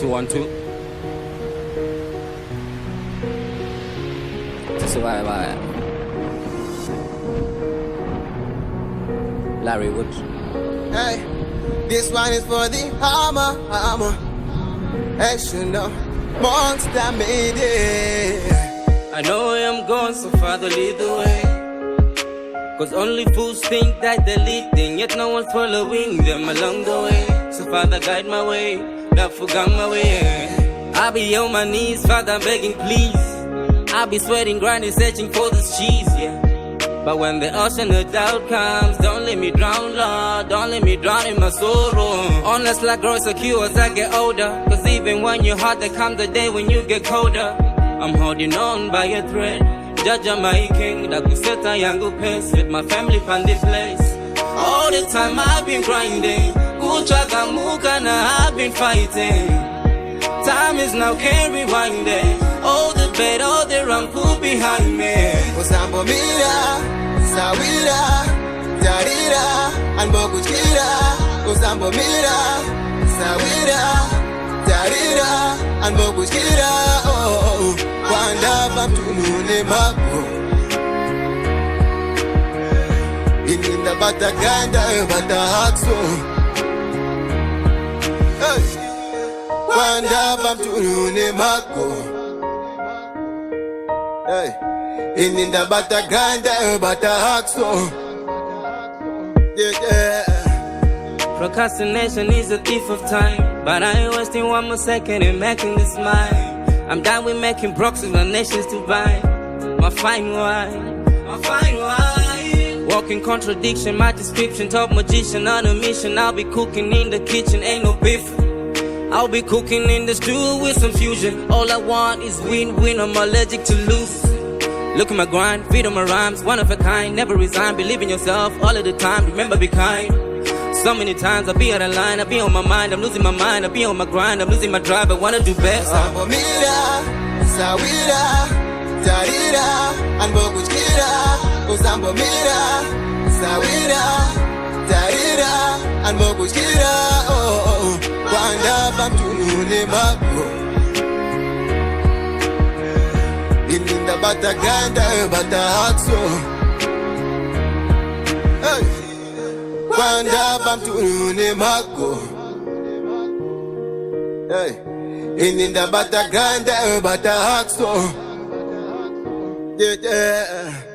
1 2. Just why Larry Woods. Hey, this one is for the hammer. Action no monster made it. I know I am gone, so Father lead the way. Cause only fools think that they're leading, yet no one's following them along the way. So Father guide my way, not forget my way. I'll be on my knees, Father I'm begging please. I'll be sweating, grinding, searching for this cheese, yeah. But when the ocean of doubt comes, don't let me drown, Lord. Don't let me drown in my sorrow. Honest like grow secure as I get older. Cause even when you're hot, there comes a day when you get colder. I'm holding on by a thread. Judge my king, that could set a young pace. With my family from this place. All the time I've been grinding. Kuchaka mukana, I've been fighting. Time is now, can't rewind it. All the bed, all the wrong put behind me. Osambo mira, sawira, tarira, and bokuchira. Osambo mira, sawira, tarira, and bokuchira. Oh, wanda bamtunune mako. Ininda bataganda, batahakso. Wanda bamtunune mako. Hey, in the bataganda, batahakso. Yeah. Procrastination is a thief of time, but I ain't wasting one more second in making this mine. I'm done with making proxies for nations to buy. My fine wine, my fine wine. Walking contradiction, my description, top magician on a mission. I'll be cooking in the kitchen, ain't no beef. I'll be cooking in the stew with some fusion. All I want is win-win, I'm allergic to lose. Look at my grind, feed on my rhymes, one of a kind. Never resign, believe in yourself all of the time. Remember, be kind. So many times I be out of line, I be on my mind, I'm losing my mind. I be on my grind, I'm losing my drive, I wanna do best. Mira, sawira, tarira, and bokuchira. Osambo mira, sawira, tarira, and bokuchira. Oh, wanda bamtunune mako. Ininda bataganda, batahakso. Hey, wanda bamtunune mako. Hey, ininda bataganda, batahakso. Yeah.